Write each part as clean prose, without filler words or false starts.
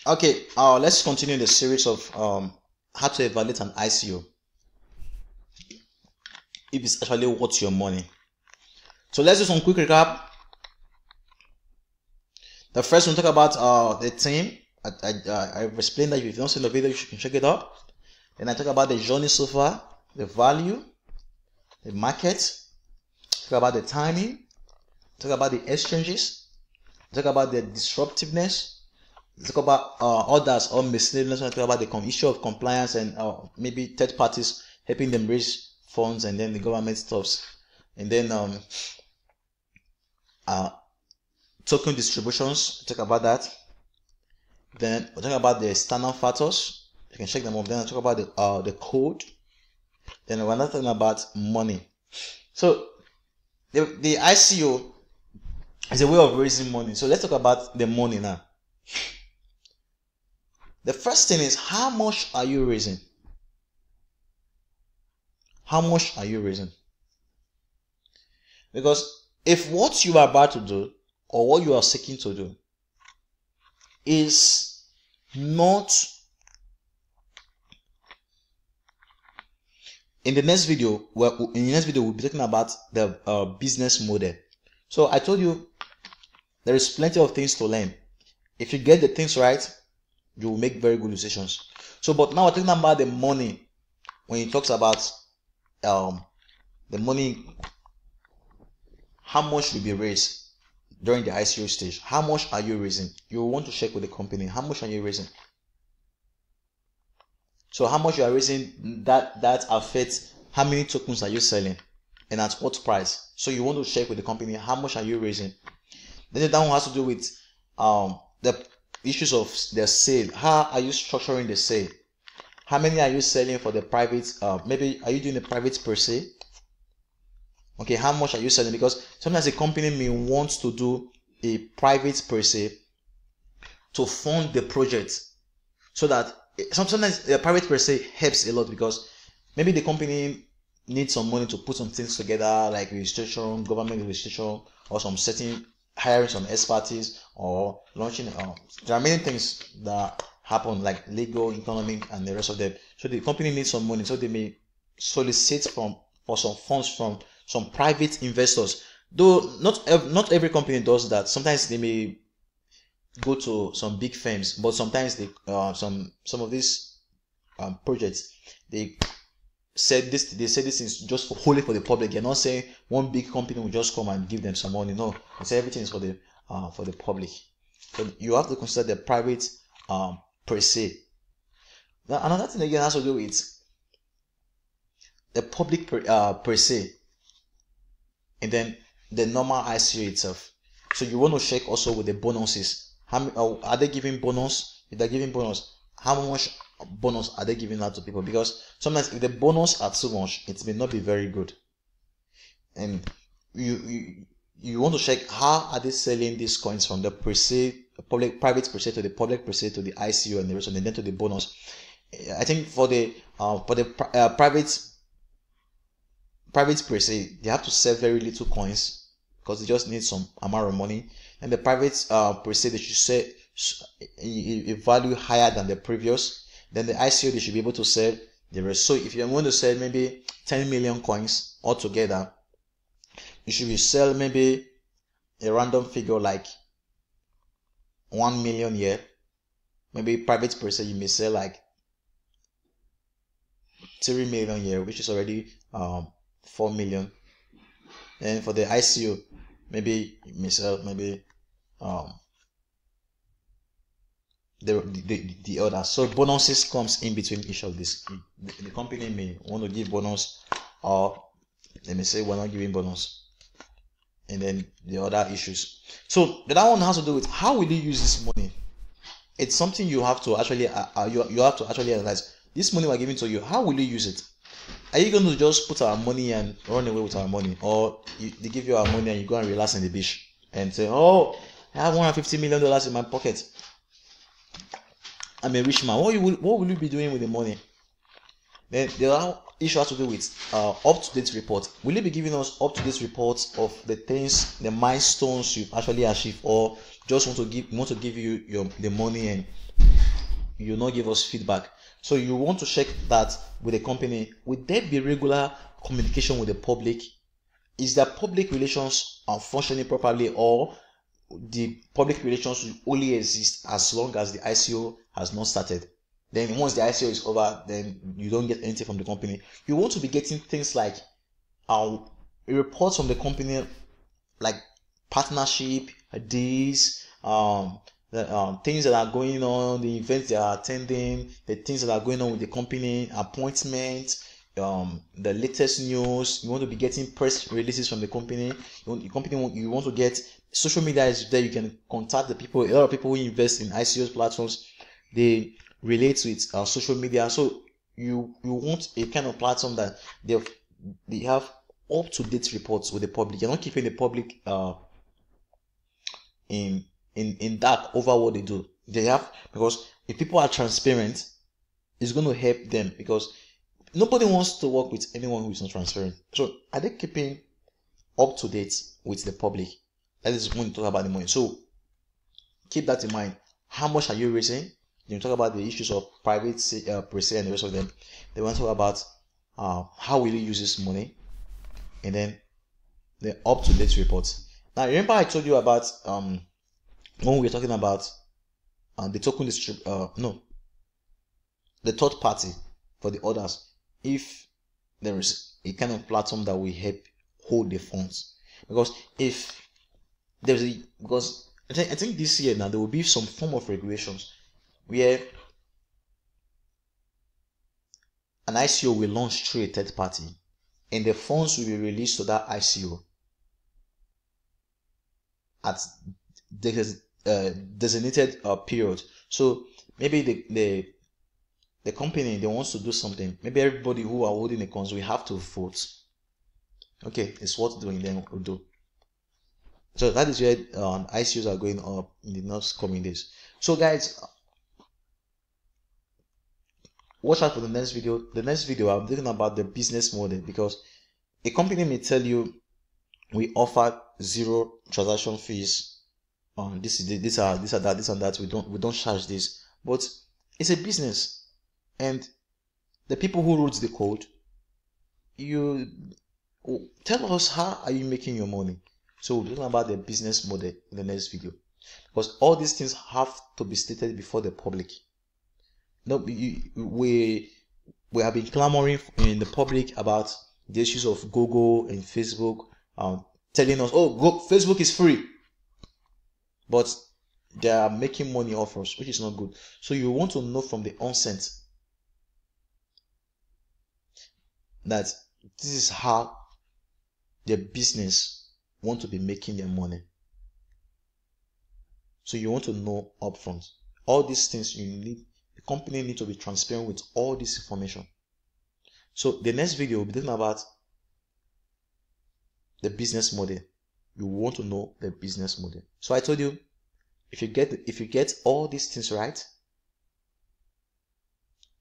Okay, let's continue the series of how to evaluate an ICO if it's actually worth your money. So let's do some quick recap. The first one, talk about the team. I've explained that if you've not seen the video, you can check it out. Then I talk about the journey so far, the value, the market, talk about the timing, talk about the exchanges, talk about the disruptiveness, talk about others or miscellaneous, talk about the issue of compliance and maybe third parties helping them raise funds, and then the government stuffs, and then token distributions, talk about that. Then we'll talk about the standard factors, you can check them up. Then I'll talk about the code. Then we're not talking about money. So the ICO is a way of raising money. So let's talk about the money now. The first thing is, how much are you raising? How much are you raising? Because if what you are about to do or what you are seeking to do is not, in the next video we'll be talking about the business model. So I told you there is plenty of things to learn. If you get the things right, you will make very good decisions. So, but now we're talking about the money. When he talks about the money, how much will be raised during the ICO stage? How much are you raising? You want to check with the company. How much are you raising? So how much you are raising, that affects how many tokens are you selling and at what price. So you want to check with the company, how much are you raising? Then that one has to do with the issues of the sale. How are you structuring the sale? How many are you selling for the private? Maybe are you doing the private per se? Okay, how much are you selling? Because sometimes a company may want to do a private per se to fund the project, so that sometimes the private per se helps a lot, because maybe the company needs some money to put some things together, like registration, government registration, or some setting, hiring some expertise, or launching. There are many things that happen, like legal, economic, and the rest of them. So the company needs some money, so they may solicit for some funds from some private investors. Though not every company does that. Sometimes they may go to some big firms, but sometimes they some of these projects, they say this is just wholly for the public. They're not saying one big company will just come and give them some money. No, they say everything is for the public. So you have to consider the private per se. Now another thing again has to do with the public per se, and then the normal ICO itself. So you want to check also with the bonuses. How are they giving bonus? If they're giving bonus, how much bonus are they giving out to people? Because sometimes if the bonus are too much, it may not be very good. And you want to check how are they selling these coins from the per se, private per se, to the public per se, to the ICO and the rest, and then to the bonus. I think for the private per se, they have to sell very little coins because they just need some amount of money. And the private per se, they should sell a value higher than the previous. Then the ICO, they should be able to sell the rest. So if you want to sell maybe 10 million coins altogether, you should be sell maybe a random figure like 1 million here. Maybe private per se, you may sell like 3 million here, which is already 4 million. And for the ICO, maybe you may sell maybe the other. So bonuses comes in between each of these. The company may want to give bonus, or they may say we're not giving bonus, and then the other issues. So the other one has to do with how will you use this money. It's something you have to actually you have to actually analyze. This money we're giving to you, how will you use it? Are you going to just put our money and run away with our money, or they give you our money and you go and relax in the beach and say, oh, I have $150 million in my pocket, I'm a rich man? What will you be doing with the money? Then the other issue has to do with up-to-date report. Will you be giving us up-to-date reports of the things, the milestones you've actually achieved, or just want to give you the money and you not give us feedback. So you want to check that with the company. Would there be regular communication with the public? Is the public relations functioning properly, or the public relations will only exist as long as the ICO has not started? Then once the ICO is over, then you don't get anything from the company. You want to be getting things like reports from the company, like partnership, deals, the things that are going on, the events they are attending, the things that are going on with the company, appointments, the latest news. You want to be getting press releases from the company. You want to get social media is there. You can contact the people. A lot of people who invest in ICOs platforms, they relate with social media. So you want a kind of platform that they have up-to-date reports with the public. You're not keeping the public in dark over what they do. They have, because if people are transparent, it's going to help them, because nobody wants to work with anyone who is not transparent. So are they keeping up to date with the public? That is when you talk about the money. So keep that in mind. How much are you raising? You talk about the issues of private pre-sale and the rest of them. They want to talk about how will you use this money, and then the up-to-date reports. Now remember I told you about when we were talking about the token the third party for the orders. If there is a kind of platform that will help hold the funds, because if there's because I think this year now there will be some form of regulations where an ICO will launch through a third party, and the funds will be released to that ICO at designated period. So maybe the company, they wants to do something. Maybe everybody who are holding the coins will have to vote. Okay, it's worth doing, then we'll do. So that is where ICOs are going up in the next coming days. So guys, watch out for the next video. The next video I'm talking about the business model, because a company may tell you we offer 0 transaction fees. This and that. We don't charge this, but it's a business, and the people who wrote the code, you tell us how are you making your money. So we're talking about the business model in the next video, because all these things have to be stated before the public. No, we have been clamoring in the public about the issues of Google and Facebook telling us, oh, Facebook is free, but they are making money off us, which is not good. So you want to know from the onset that this is how the business want to be making their money. So you want to know upfront. All these things the company need to be transparent with all this information. So the next video will be talking about the business model. You want to know the business model. So I told you, if you get all these things right,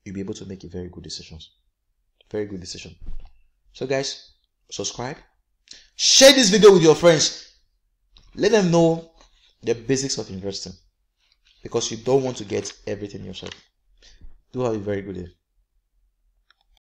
you'll be able to make a very good decision. So guys, subscribe, share this video with your friends, let them know the basics of investing, because you don't want to get everything yourself. Do have a very good day.